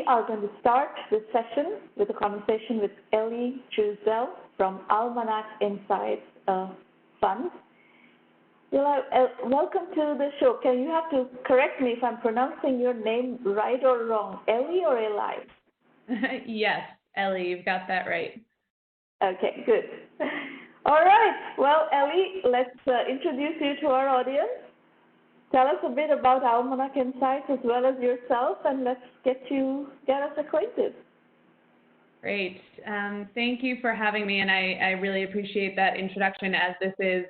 we are going to start this session with a conversation with Elly Truesdell from Almanac Insights Fund. Welcome to the show. You have to correct me if I'm pronouncing your name right or wrong. Elly or Eli? Yes, Elly, you've got that right. Okay, good. All right. Well, Elly, let's introduce you to our audience. Tell us a bit about Almanac Insights as well as yourself, and let's get us acquainted. Great. Thank you for having me, and I really appreciate that introduction, as this is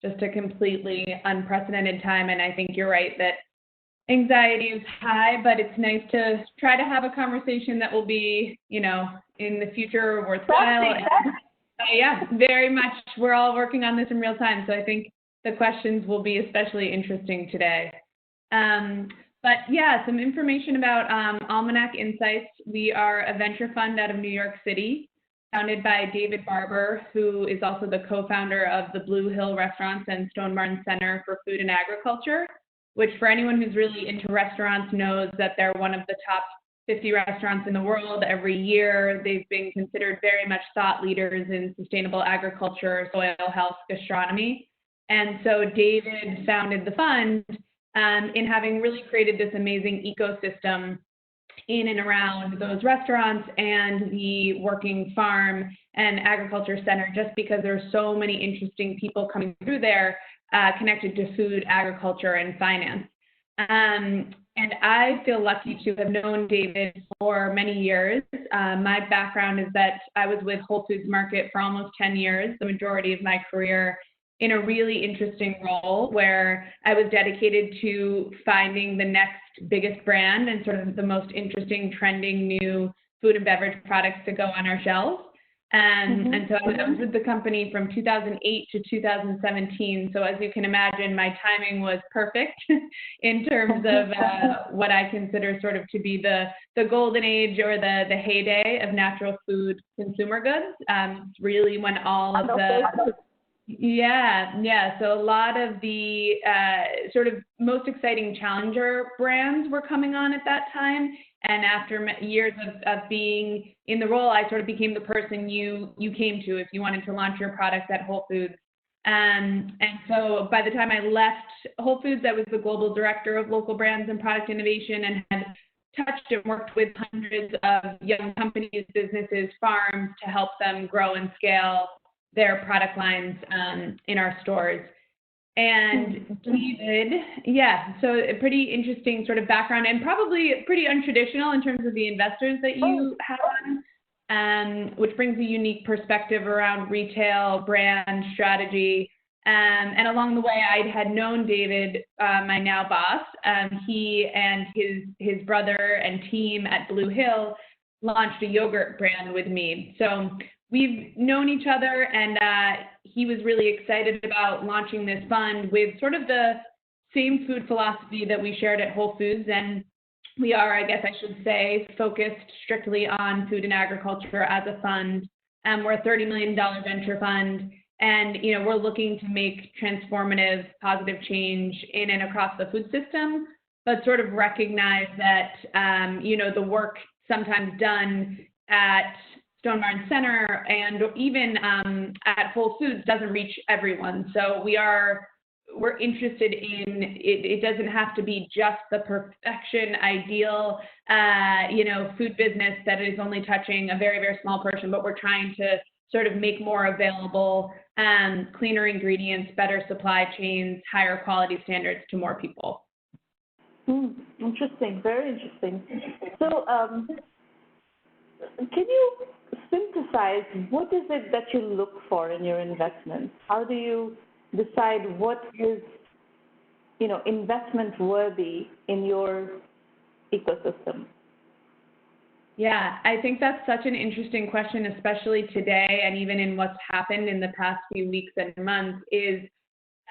just a completely unprecedented time, and I think you're right that anxiety is high, but it's nice to try to have a conversation that will be, in the future worthwhile. Yeah, very much. We're all working on this in real time, so I think the questions will be especially interesting today. But yeah, some information about Almanac Insights. We are a venture fund out of New York City, founded by David Barber, who is also the co-founder of the Blue Hill Restaurants and Stone Barn Center for Food and Agriculture, which for anyone who's really into restaurants knows that they're one of the top 50 restaurants in the world every year. They've been considered very much thought leaders in sustainable agriculture, soil health, gastronomy. And so David founded the fund in having really created this amazing ecosystem in and around those restaurants and the working farm and agriculture center, just because there's so many interesting people coming through there connected to food, agriculture, and finance. And I feel lucky to have known David for many years. My background is that I was with Whole Foods Market for almost 10 years, the majority of my career, in a really interesting role where I was dedicated to finding the next biggest brand and sort of the most interesting, trending new food and beverage products to go on our shelves. And so I was with the company from 2008 to 2017. So as you can imagine, my timing was perfect in terms of what I consider sort of to be the golden age or the heyday of natural food consumer goods. Really when all of the... So a lot of the sort of most exciting challenger brands were coming on at that time. And after years of being in the role, I sort of became the person you came to if you wanted to launch your product at Whole Foods. And so by the time I left Whole Foods, I was the global director of local brands and product innovation and had touched and worked with hundreds of young companies, businesses, farms to help them grow and scale their product lines in our stores. And David, so a pretty interesting sort of background and probably pretty untraditional in terms of the investors that you have on, which brings a unique perspective around retail, brand, strategy. And along the way, I had known David, my now boss. He and his brother and team at Blue Hill launched a yogurt brand with me. So we've known each other, and he was really excited about launching this fund with sort of the same food philosophy that we shared at Whole Foods. And we are, I guess I should say, focused strictly on food and agriculture as a fund. We're a $30 million venture fund, and we're looking to make transformative, positive change in and across the food system, but sort of recognize that the work sometimes done at Stone Barn Center and even at Whole Foods doesn't reach everyone. So we're interested in it doesn't have to be just the perfection, ideal, food business that is only touching a very, very small portion, but we're trying to sort of make more available, cleaner ingredients, better supply chains, higher quality standards to more people. Interesting, very interesting. So can you synthesize what is it that you look for in your investments? How do you decide what is, investment worthy in your ecosystem? Yeah, I think that's such an interesting question, especially today and even in what's happened in the past few weeks and months, is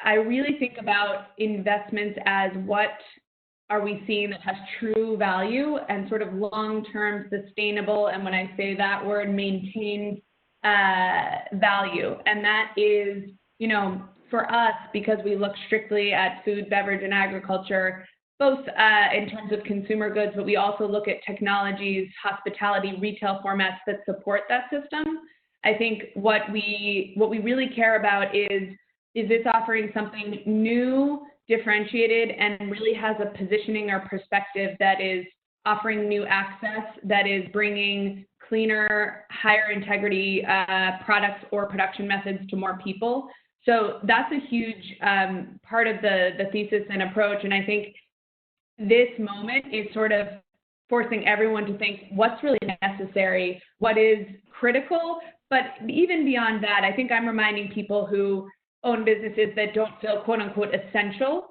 I really think about investments as what are we seeing that has true value and sort of long-term sustainable, and when I say that word, maintained value. And that is, for us, because we look strictly at food, beverage, and agriculture, both in terms of consumer goods, but we also look at technologies, hospitality, retail formats that support that system. I think what we really care about is this offering something new, differentiated, and really has a positioning or perspective that is offering new access, that is bringing cleaner, higher integrity products or production methods to more people. So that's a huge part of the thesis and approach. And I think this moment is sort of forcing everyone to think what's really necessary, what is critical. But even beyond that, I think I'm reminding people who own businesses that don't feel quote unquote essential.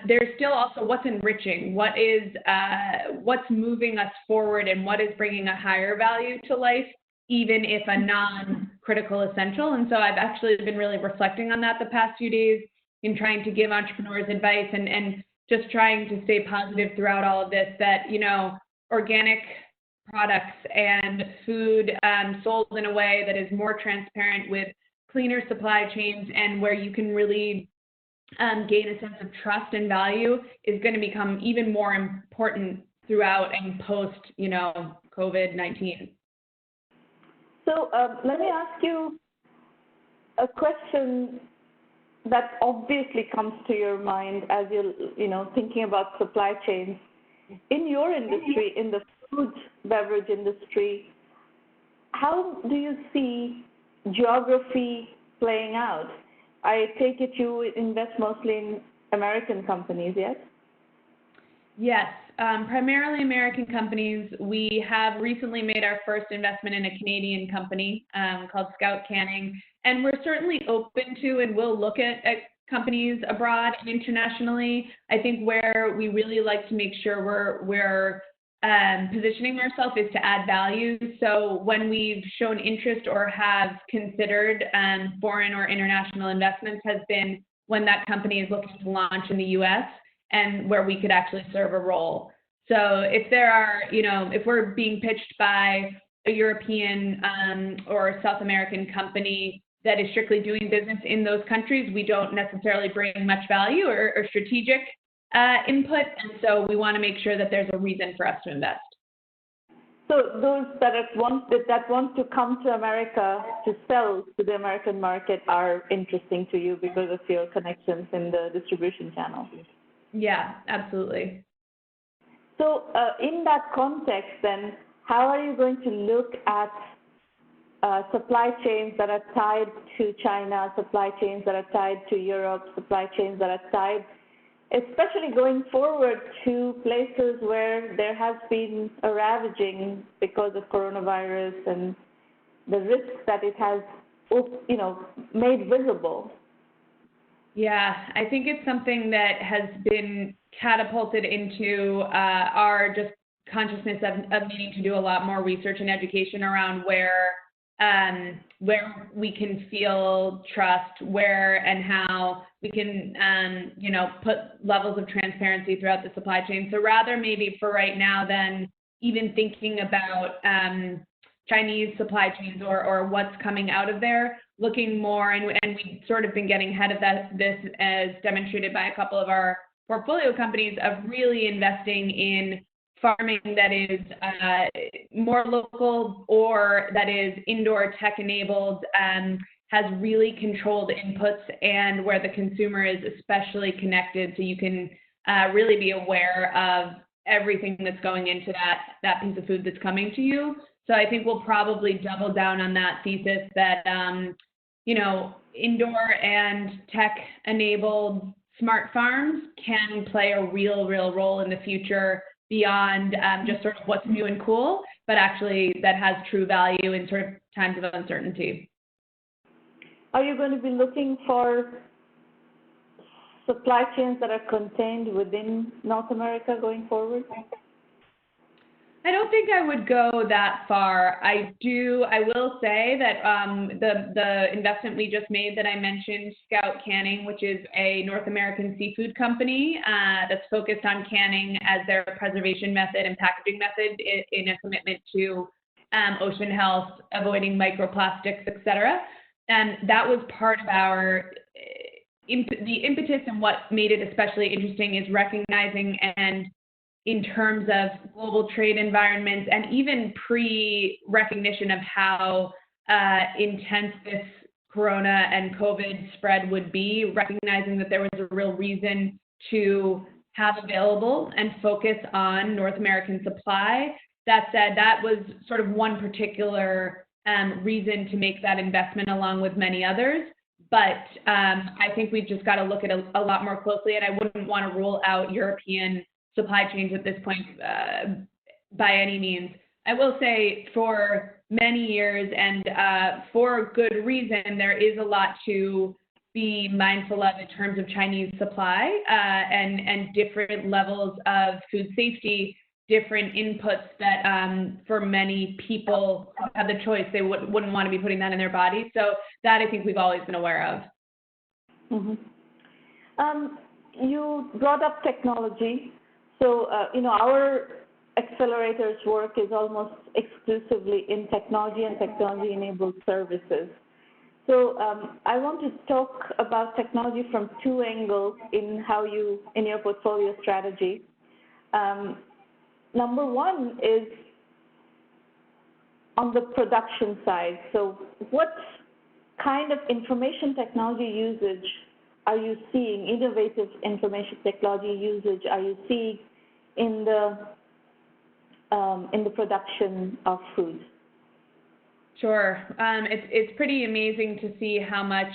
There's still also what's enriching, what's moving us forward, and what is bringing a higher value to life, even if a non-critical essential. And so I've actually been really reflecting on that the past few days in trying to give entrepreneurs advice and just trying to stay positive throughout all of this, that, you know, organic products and food sold in a way that is more transparent with cleaner supply chains and where you can really gain a sense of trust and value is going to become even more important throughout and post, you know, COVID-19. So let me ask you a question that obviously comes to your mind as you're, you know, thinking about supply chains. In your industry, in the food beverage industry, how do you see geography playing out? I take it you invest mostly in American companies, yes? Yes, primarily American companies. We have recently made our first investment in a Canadian company called Scout Canning, and we're certainly open to and will look at companies abroad and internationally. I think where we really like to make sure we're positioning ourselves is to add value. So when we've shown interest or have considered foreign or international investments has been when that company is looking to launch in the U.S. and where we could actually serve a role. So if there are, you know, if we're being pitched by a European or South American company that is strictly doing business in those countries, we don't necessarily bring much value or strategic input, and so we want to make sure that there's a reason for us to invest. So those that want to come to America to sell to the American market are interesting to you because of your connections in the distribution channel. Yeah, absolutely. So in that context, then, how are you going to look at supply chains that are tied to China, supply chains that are tied to Europe, supply chains that are tied, especially going forward, to places where there has been a ravaging because of coronavirus and the risks that it has, you know, made visible? Yeah, I think it's something that has been catapulted into our just consciousness of needing to do a lot more research and education around where we can feel trust, where and how we can, you know, put levels of transparency throughout the supply chain. So rather maybe for right now than even thinking about Chinese supply chains or what's coming out of there, looking more, and we've sort of been getting ahead of this as demonstrated by a couple of our portfolio companies of really investing in farming that is more local or that is indoor tech enabled, has really controlled inputs, and where the consumer is especially connected, so you can really be aware of everything that's going into that piece of food that's coming to you. So I think we'll probably double down on that thesis that you know, indoor and tech enabled smart farms can play a real role in the future beyond just sort of what's new and cool, but actually that has true value in sort of times of uncertainty. Are you going to be looking for supply chains that are contained within North America going forward? I don't think I would go that far. I will say that the investment we just made that I mentioned, Scout Canning, which is a North American seafood company that's focused on canning as their preservation method and packaging method in a commitment to ocean health, avoiding microplastics, et cetera. And that was part of our the impetus and what made it especially interesting is recognizing, and in terms of global trade environments and even pre-recognition of how intense this corona and COVID spread would be, recognizing that there was a real reason to have available and focus on North American supply. That said, that was sort of one particular reason to make that investment along with many others. But I think we've just got to look at a lot more closely, and I wouldn't want to rule out European supply chains at this point by any means. I will say for many years, and for good reason, there is a lot to be mindful of in terms of Chinese supply and different levels of food safety, different inputs that for many people have the choice, they wouldn't want to be putting that in their body. So that I think we've always been aware of. Mm-hmm. You brought up technology. So, our accelerators work is almost exclusively in technology and technology-enabled services. So I want to talk about technology from two angles in your portfolio strategy. Number one is on the production side. So what kind of information technology usage are you seeing, innovative information technology usage are you seeing in the production of food? Sure. It's pretty amazing to see how much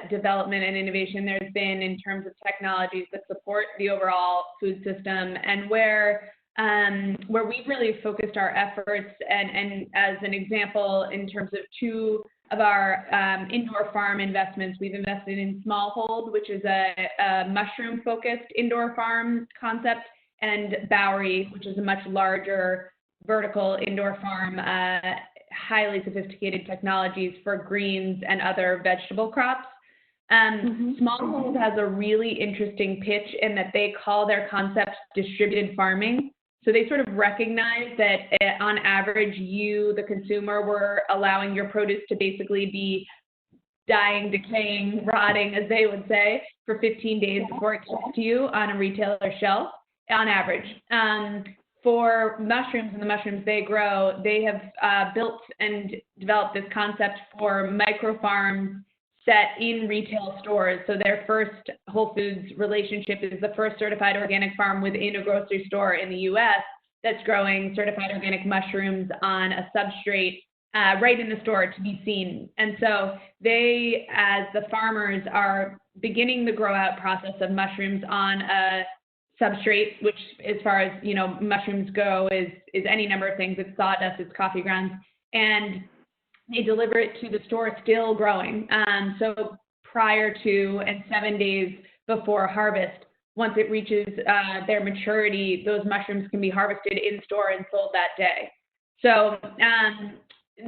development and innovation there's been in terms of technologies that support the overall food system, and where we've really focused our efforts, and as an example, in terms of two of our indoor farm investments, we've invested in Smallhold, which is a mushroom-focused indoor farm concept, and Bowery, which is a much larger vertical indoor farm, highly sophisticated technologies for greens and other vegetable crops. Smallhold has a really interesting pitch in that they call their concept distributed farming. So they sort of recognize that on average, you, the consumer, were allowing your produce to basically be dying, decaying, rotting, as they would say, for 15 days before it gets to you on a retailer shelf, on average. For mushrooms and the mushrooms they grow, they have built and developed this concept for micro-farms set in retail stores. So their first Whole Foods relationship is the first certified organic farm within a grocery store in the U.S. that's growing certified organic mushrooms on a substrate right in the store to be seen. And so they, as the farmers, are beginning the grow out process of mushrooms on a substrate, which as far as, mushrooms go is any number of things. It's sawdust, it's coffee grounds, and they deliver it to the store still growing. So prior to and 7 days before harvest, once it reaches their maturity, those mushrooms can be harvested in store and sold that day. So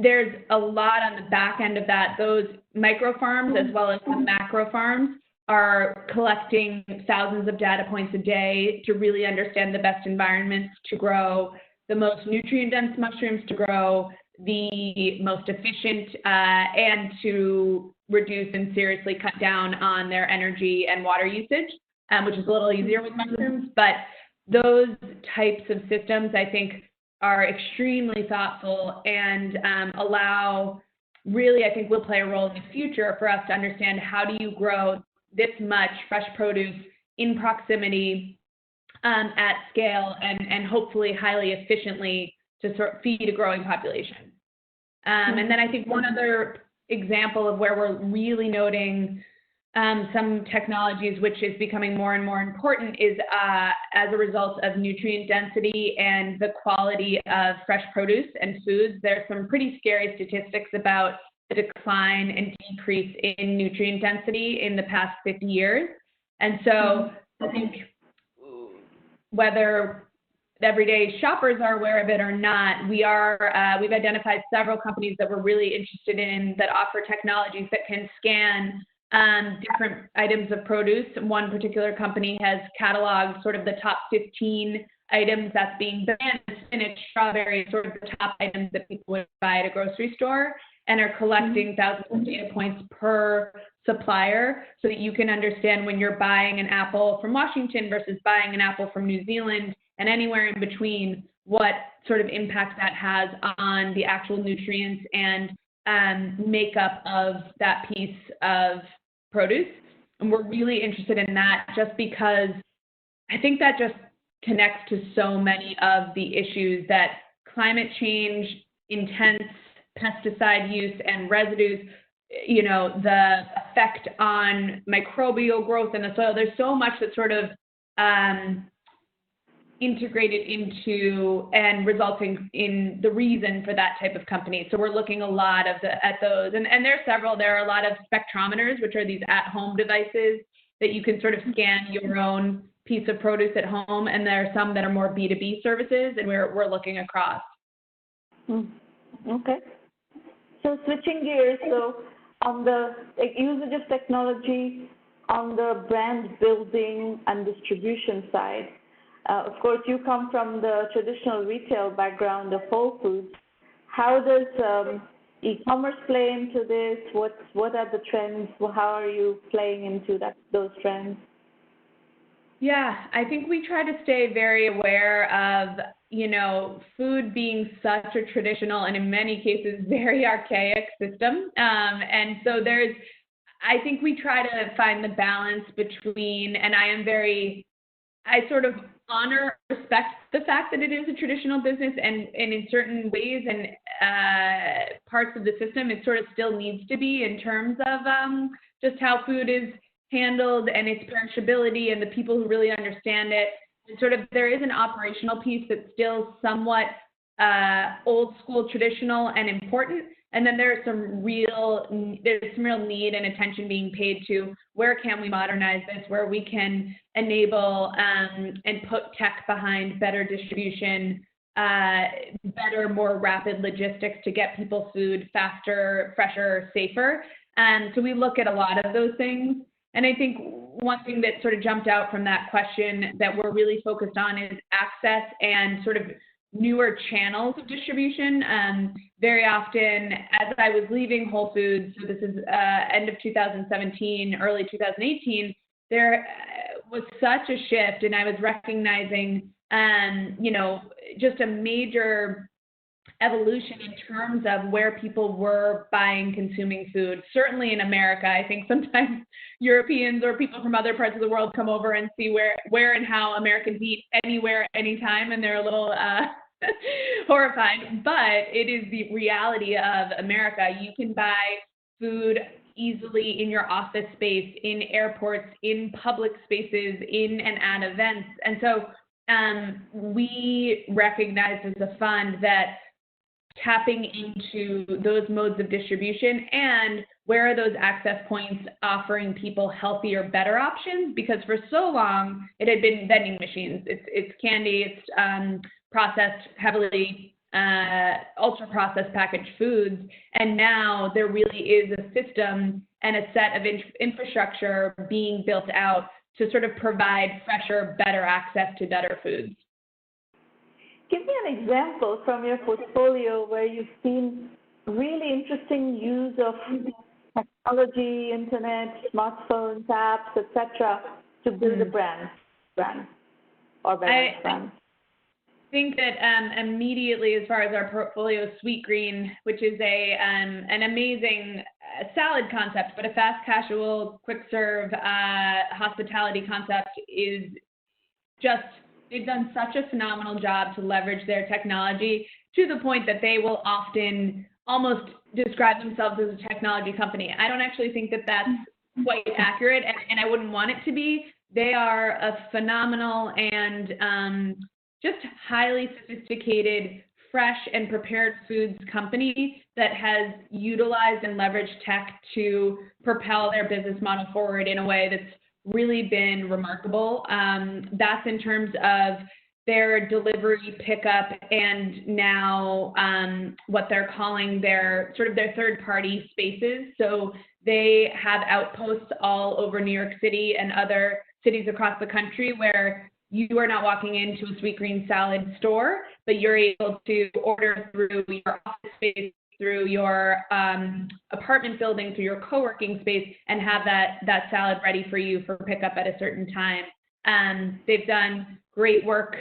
there's a lot on the back end of that. Those micro farms as well as the macro farms are collecting thousands of data points a day to really understand the best environments to grow the most nutrient-dense mushrooms, to grow the most efficient, and to reduce and seriously cut down on their energy and water usage, which is a little easier with mushrooms. But those types of systems, I think, are extremely thoughtful and allow, really, I think, will play a role in the future for us to understand how do you grow this much fresh produce in proximity at scale and hopefully highly efficiently to sort of feed a growing population. And then I think one other example of where we're really noting some technologies, which is becoming more and more important, is as a result of nutrient density and the quality of fresh produce and foods. There's some pretty scary statistics about the decline and decrease in nutrient density in the past 50 years. And so I think whether everyday shoppers are aware of it or not, we've identified several companies that we're really interested in that offer technologies that can scan different items of produce. One particular company has cataloged sort of the top 15 items that's being banned, spinach, strawberries, sort of the top items that people would buy at a grocery store, and are collecting thousands of data points per supplier so that you can understand when you're buying an apple from Washington versus buying an apple from New Zealand and anywhere in between, what sort of impact that has on the actual nutrients and makeup of that piece of produce. And we're really interested in that just because I think that just connects to so many of the issues that climate change, intense pesticide use and residues, the effect on microbial growth in the soil. There's so much that's sort of integrated into and resulting in the reason for that type of company. So we're looking a lot at those. And there are several. There are a lot of spectrometers, which are these at-home devices that you can sort of scan your own piece of produce at home. And there are some that are more B2B services, and we're looking across. Okay. So switching gears, so on the usage of technology on the brand building and distribution side, of course, you come from the traditional retail background of Whole Foods. How does e-commerce play into this? What are the trends? How are you playing into those trends? Yeah, I think we try to stay very aware of, food being such a traditional and in many cases very archaic system. And so I think we try to find the balance between, and I sort of respect the fact that it is a traditional business, and in certain ways and parts of the system, it sort of still needs to be in terms of just how food is handled and its perishability and the people who really understand it. And sort of there is an operational piece that's still somewhat old school, traditional, and important. And then there's some real need and attention being paid to where can we modernize this, where we can enable and put tech behind better distribution, better, more rapid logistics to get people food faster, fresher, safer. So we look at a lot of those things. And I think one thing that sort of jumped out from that question that we're really focused on is access and sort of newer channels of distribution. Very often, as I was leaving Whole Foods, so this is end of 2017, early 2018, there was such a shift, and I was recognizing, just a major evolution in terms of where people were buying, consuming food. Certainly in America, I think sometimes Europeans or people from other parts of the world come over and see where and how Americans eat anywhere, anytime, and they're a little horrified. But it is the reality of America. You can buy food easily in your office space, in airports, in public spaces, in and at events. And so we recognize as a fund that tapping into those modes of distribution and where are those access points offering people healthier, better options, because for so long it had been vending machines. It's candy, it's processed, heavily ultra processed packaged foods, and now there really is a system and a set of infrastructure being built out to sort of provide fresher, better access to better foods. Give me an example from your portfolio where you've seen really interesting use of technology, internet, smartphones, apps, etc., to build a brand or beverage brand. I think that immediately, as far as our portfolio, Sweetgreen, which is an amazing salad concept, but a fast casual, quick serve hospitality concept, is just, they've done such a phenomenal job to leverage their technology to the point that they will often almost describe themselves as a technology company. I don't actually think that that's quite accurate, and I wouldn't want it to be. They are a phenomenal and just highly sophisticated, fresh and prepared foods company that has utilized and leveraged tech to propel their business model forward in a way that's really been remarkable. That's in terms of their delivery, pickup, and now what they're calling their third-party spaces. So they have outposts all over New York City and other cities across the country where you are not walking into a Sweetgreen salad store, but you're able to order through your office space, through your apartment building, through your co-working space, and have that salad ready for you for pickup at a certain time. They've done great work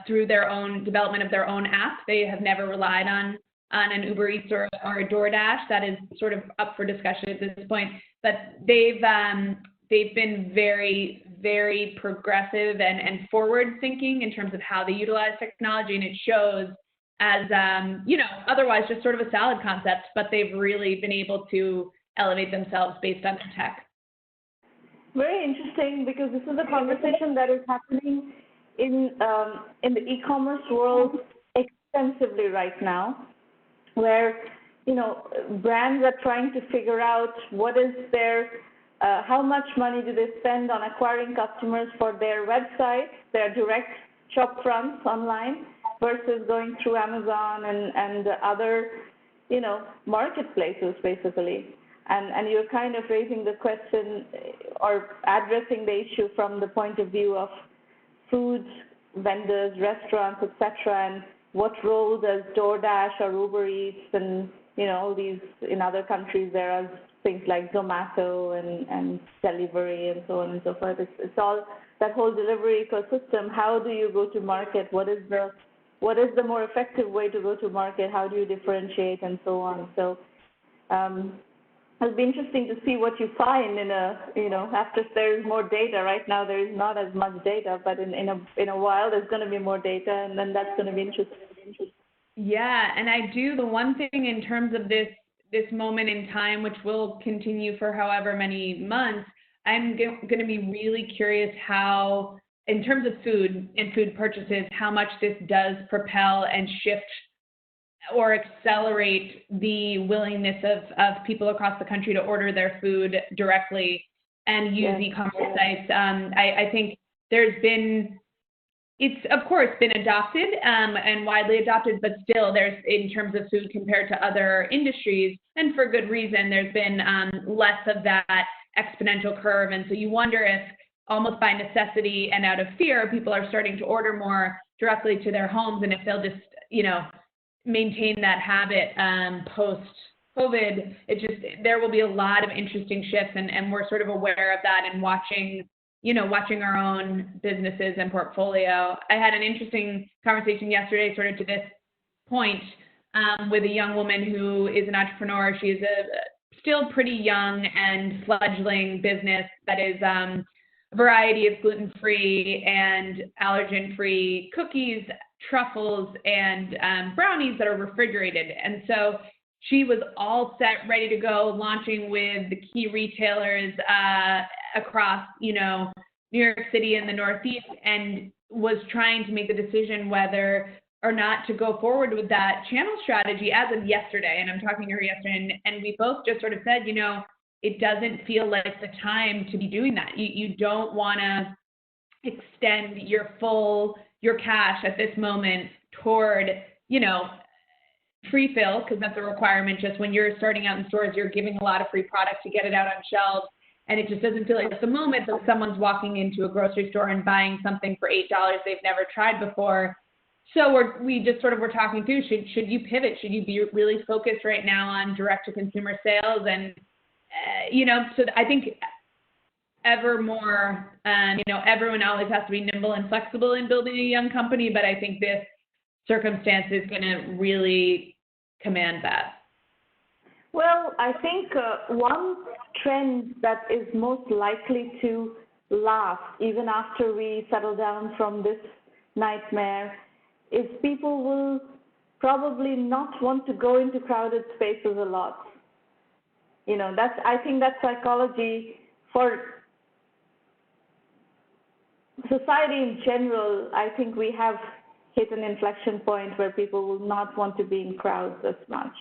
through their own development of their own app. They have never relied on an Uber Eats or a DoorDash. That is sort of up for discussion at this point. But they've been very, very progressive and forward-thinking in terms of how they utilize technology, and it shows as, otherwise just sort of a salad concept, but they've really been able to elevate themselves based on their tech. Very interesting, because this is a conversation that is happening in the e-commerce world extensively right now, where brands are trying to figure out what is their how much money do they spend on acquiring customers for their website, their direct shop fronts online, versus going through Amazon and other marketplaces basically. And you're kind of raising the question or addressing the issue from the point of view of food vendors, restaurants, etc., and what role does DoorDash or Uber Eats and all these, in other countries there are things like Zomato and delivery and so on and so forth. It's all that whole delivery ecosystem. How do you go to market? What is the more effective way to go to market? How do you differentiate and so on? So it'll be interesting to see what you find in after there's more data. Right now there is not as much data, but in a while there's going to be more data, and then that's going to be interesting. Yeah, and the one thing in terms of this moment in time, which will continue for however many months, I'm going to be really curious how, in terms of food and food purchases, how much this does propel and shift or accelerate the willingness of people across the country to order their food directly and use e-commerce sites. I think it's of course been adopted and widely adopted, but still there's, in terms of food compared to other industries, and for good reason, there's been less of that exponential curve. And so you wonder if, almost by necessity and out of fear, people are starting to order more directly to their homes, and if they'll just, maintain that habit post-COVID. There will be a lot of interesting shifts, and we're sort of aware of that and watching our own businesses and portfolio. I had an interesting conversation yesterday, sort of to this point, with a young woman who is an entrepreneur. She is a still pretty young and fledgling business that is a variety of gluten-free and allergen-free cookies, truffles, and brownies that are refrigerated. And so she was all set, ready to go, launching with the key retailers across, New York City and the Northeast, and was trying to make the decision whether or not to go forward with that channel strategy as of yesterday. And I'm talking to her yesterday, and we both just sort of said, it doesn't feel like the time to be doing that. You don't want to extend your cash at this moment toward, free fill, because that's a requirement. Just when you're starting out in stores, you're giving a lot of free product to get it out on shelves. And it just doesn't feel like at the moment that someone's walking into a grocery store and buying something for $8 they've never tried before. So we just sort of were talking through, should you pivot? Should you be really focused right now on direct-to-consumer sales? And, so I think ever more, everyone always has to be nimble and flexible in building a young company, but I think this circumstance is going to really command that. Well, I think one trend that is most likely to last even after we settle down from this nightmare is people will probably not want to go into crowded spaces a lot. I think that's psychology for society in general. I think we have hit an inflection point where people will not want to be in crowds as much.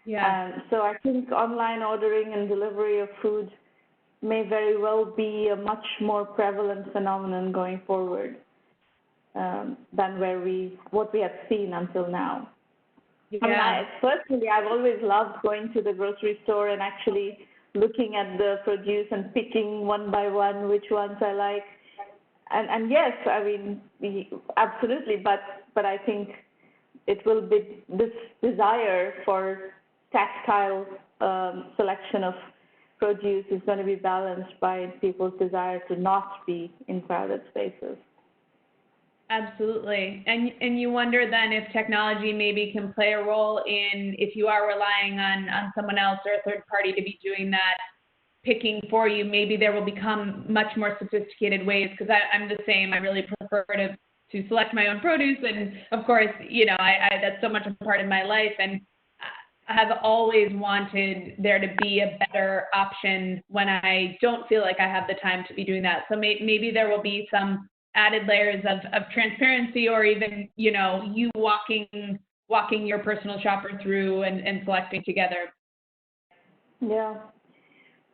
Yeah. So I think online ordering and delivery of food may very well be a much more prevalent phenomenon going forward than what we have seen until now. Yeah. Personally, I've always loved going to the grocery store and actually looking at the produce and picking one by one which ones I like. And yes, I mean, absolutely, but I think it will be this desire for tactile selection of produce is going to be balanced by people's desire to not be in crowded spaces. Absolutely. And you wonder then if technology maybe can play a role in, if you are relying on someone else or a third party to be doing that picking for you, maybe there will become much more sophisticated ways, because I'm the same. I really prefer to select my own produce. And of course, you know, I that's so much a part of my life. And I have always wanted there to be a better option when I don't feel like I have the time to be doing that. So maybe there will be some added layers of transparency, or even, you know, you walking your personal shopper through and selecting together. Yeah.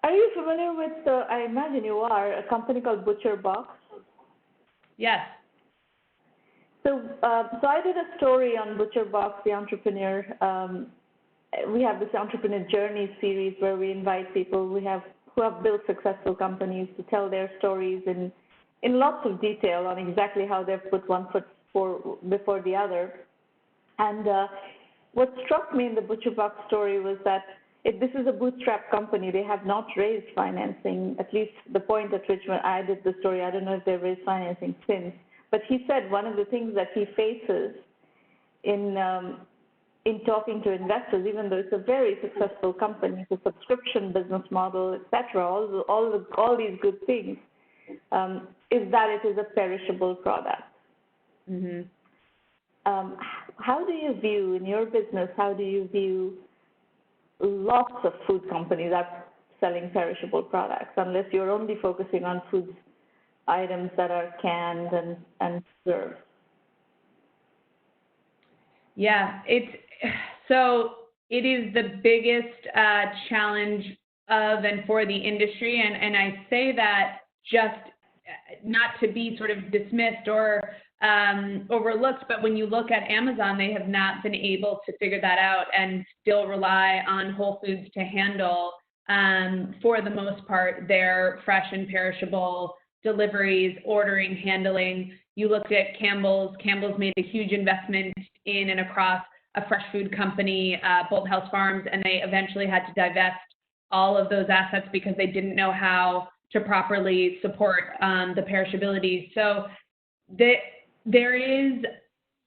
Are you familiar with, I imagine you are, a company called ButcherBox? Yes. So I did a story on ButcherBox, the entrepreneur. We have this entrepreneur journey series where we invite people who have built successful companies to tell their stories in lots of detail on exactly how they've put one foot before the other. And what struck me in the ButcherBox story was that this is a bootstrap company. They have not raised financing, at least the point at which when I did the story. I don't know if they've raised financing since. But he said one of the things that he faces in talking to investors, even though it's a very successful company, it's a subscription business model, et cetera, all these good things, is that it is a perishable product. Mm-hmm. How do you view, in your business, how do you view lots of food companies are selling perishable products, unless you're only focusing on food items that are canned and served? Yeah, it is the biggest challenge of and for the industry, and I say that just not to be sort of dismissed or overlooked, but when you look at Amazon, they have not been able to figure that out and still rely on Whole Foods to handle, for the most part, their fresh and perishable deliveries, ordering, handling. You looked at Campbell's. Campbell's made a huge investment in and across a fresh food company, Bolthouse Farms, and they eventually had to divest all of those assets because they didn't know how to properly support the perishability. So there is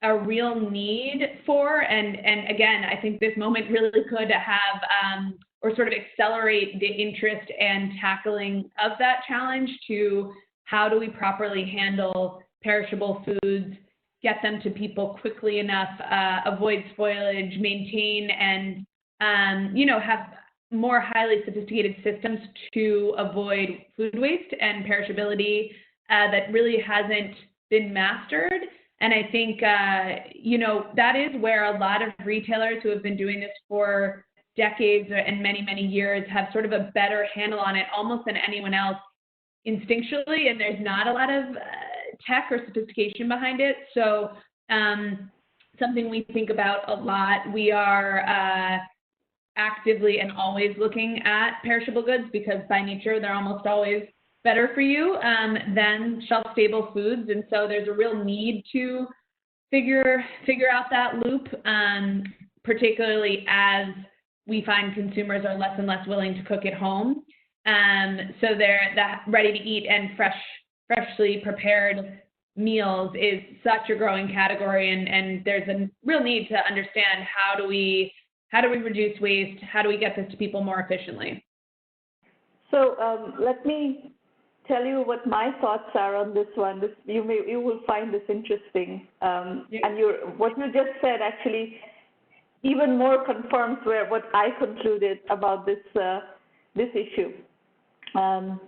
a real need for, and again, I think this moment really could have or sort of accelerate the interest and tackling of that challenge to how do we properly handle perishable foods, get them to people quickly enough, avoid spoilage, maintain and have more highly sophisticated systems to avoid food waste and perishability that really hasn't been mastered. And I think, that is where a lot of retailers who have been doing this for decades and many, many years have sort of a better handle on it almost than anyone else instinctually. And there's not a lot of tech or sophistication behind it. So something we think about a lot. We are actively and always looking at perishable goods because by nature they're almost always better for you than shelf-stable foods. And so there's a real need to figure out that loop, particularly as we find consumers are less and less willing to cook at home. So that ready-to-eat and freshly prepared meals is such a growing category, and there's a real need to understand how do we reduce waste, how do we get this to people more efficiently. So let me tell you what my thoughts are on this one. You will find this interesting, and what you just said actually even more confirms what I concluded about this issue. In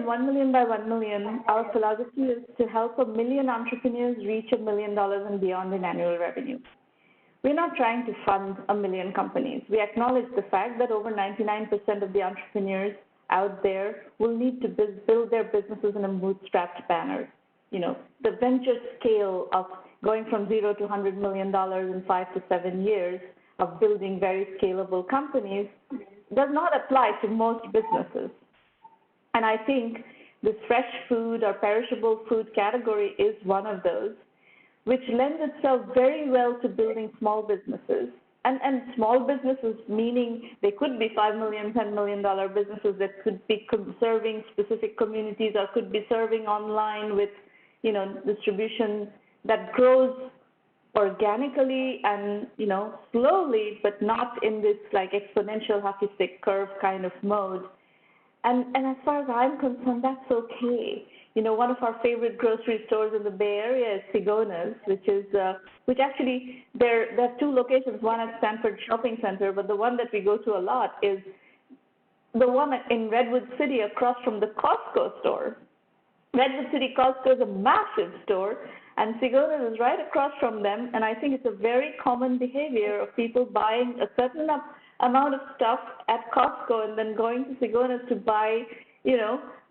1Mby1M, our philosophy is to help 1 million entrepreneurs reach $1 million and beyond in annual revenue. We're not trying to fund 1 million companies. We acknowledge the fact that over 99% of the entrepreneurs out there will need to build their businesses in a bootstrapped manner. The venture scale of going from 0 to $100 million in 5 to 7 years of building very scalable companies does not apply to most businesses. And I think this fresh food or perishable food category is one of those, which lends itself very well to building small businesses and small businesses, meaning they could be $5 million, $10 million businesses that could be serving specific communities or could be serving online with, distribution that grows organically and, slowly, but not in this like exponential hockey stick curve kind of mode. And as far as I'm concerned, that's okay. One of our favorite grocery stores in the Bay Area is Sigona's, which actually, there are two locations, one at Stanford Shopping Center, but the one that we go to a lot is the one in Redwood City across from the Costco store. Redwood City Costco is a massive store, and Sigona's is right across from them, and I think it's a very common behavior of people buying a certain amount of stuff at Costco and then going to Sigona's to buy,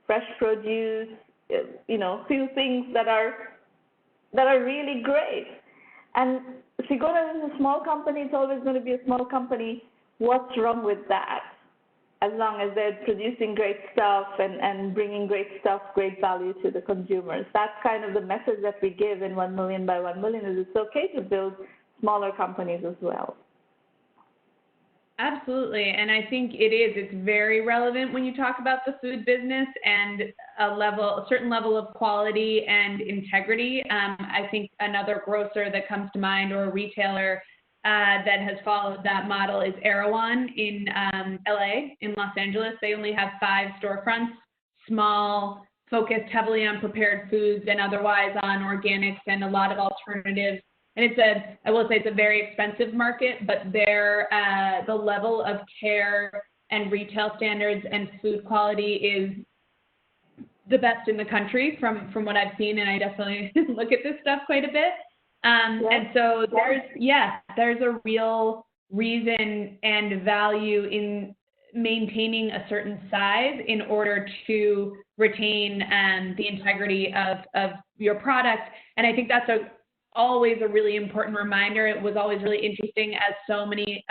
fresh produce, few things that are really great. And Sigona's is a small company. It's always going to be a small company. What's wrong with that? As long as they're producing great stuff and bringing great stuff, great value to the consumers. That's kind of the message that we give in 1Mby1M is it's okay to build smaller companies as well. Absolutely, and I think it's very relevant when you talk about the food business and a certain level of quality and integrity. I think another grocer that comes to mind, or a retailer that has followed that model, is Erewhon in LA, in Los Angeles. They only have 5 storefronts, small, focused heavily on prepared foods and otherwise on organics and a lot of alternatives. And I will say it's a very expensive market, but the level of care and retail standards and food quality is the best in the country from what I've seen, and I definitely look at this stuff quite a bit. And so there's a real reason and value in maintaining a certain size in order to retain the integrity of your product. And I think that's always a really important reminder. It was always really interesting as so many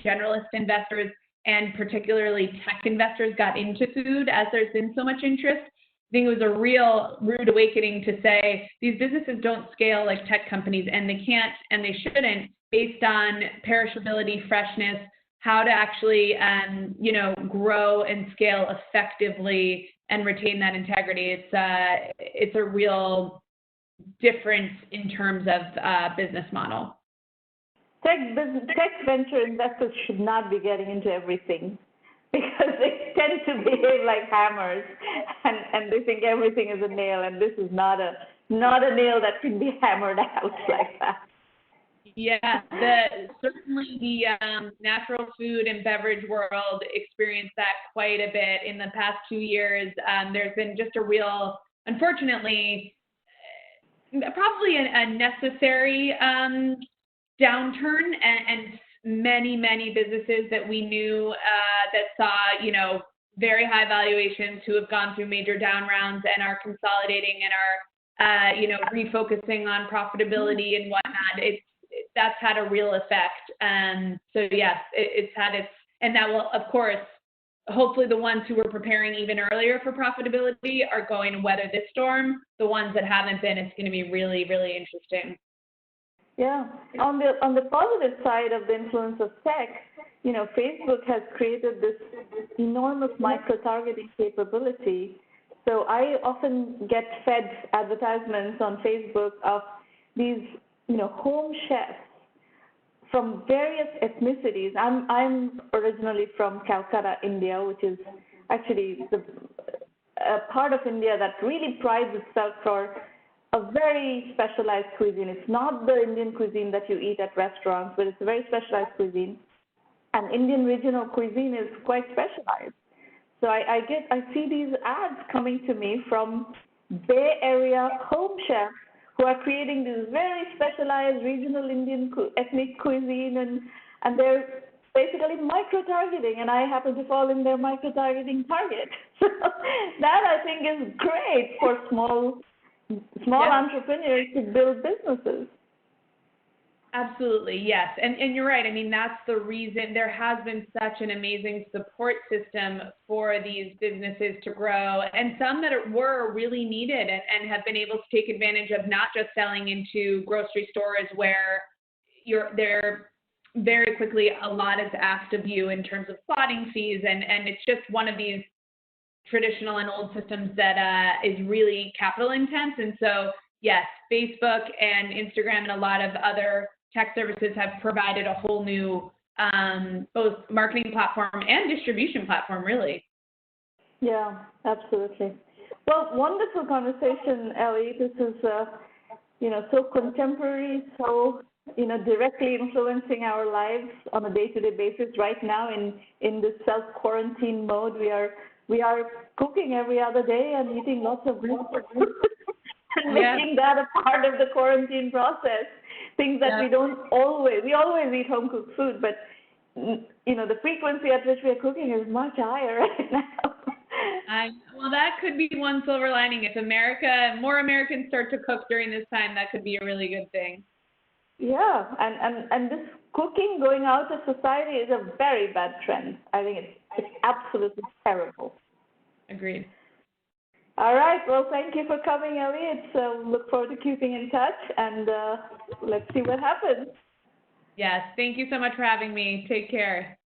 generalist investors and particularly tech investors got into food as there's been so much interest. I think it was a real rude awakening to say these businesses don't scale like tech companies, and they can't and they shouldn't, based on perishability, freshness, how to actually grow and scale effectively and retain that integrity. It's a real difference in terms of business model. Tech venture investors should not be getting into everything because they tend to behave like hammers, and they think everything is a nail, and this is not a nail that can be hammered out like that. Yeah, certainly the natural food and beverage world experienced that quite a bit in the past 2 years. There's been just a real, unfortunately, probably a necessary downturn, and many businesses that we knew that saw, very high valuations, who have gone through major down rounds and are consolidating and are, refocusing on profitability and whatnot. That's had a real effect. So yes, it's had its, and that will, of course, hopefully the ones who were preparing even earlier for profitability are going to weather this storm. The ones that haven't been, it's going to be really, really interesting. Yeah. On the positive side of the influence of tech, Facebook has created this enormous micro-targeting capability. So I often get fed advertisements on Facebook of these, home chefs from various ethnicities. I'm originally from Calcutta, India, which is actually a part of India that really prides itself for a very specialized cuisine. It's not the Indian cuisine that you eat at restaurants, but it's a very specialized cuisine. And Indian regional cuisine is quite specialized. So I see these ads coming to me from Bay Area home chefs who are creating this very specialized regional Indian ethnic cuisine, and they're basically micro-targeting, and I happen to fall in their micro-targeting target. So that, I think, is great for small entrepreneurs to build businesses. Absolutely, yes. And you're right. I mean, that's the reason there has been such an amazing support system for these businesses to grow, and some that were really needed and have been able to take advantage of not just selling into grocery stores where they're very quickly a lot is asked of you in terms of plotting fees, and it's just one of these traditional and old systems that is really capital intense. And so, yes, Facebook and Instagram and a lot of other tech services have provided a whole new both marketing platform and distribution platform, really. Yeah, absolutely. Well, wonderful conversation, Elly. This is, so contemporary, so, directly influencing our lives on a day-to-day basis. Right now, in this self-quarantine mode, we are cooking every other day and eating lots of good food and making that a part of the quarantine process. Things that we always eat home-cooked food, but, the frequency at which we are cooking is much higher right now. Well, that could be one silver lining. If more Americans start to cook during this time, that could be a really good thing. Yeah, and this cooking going out of society is a very bad trend. I think it's absolutely terrible. Agreed. All right. Well, thank you for coming, Elly. Look forward to keeping in touch, and let's see what happens. Yes. Thank you so much for having me. Take care.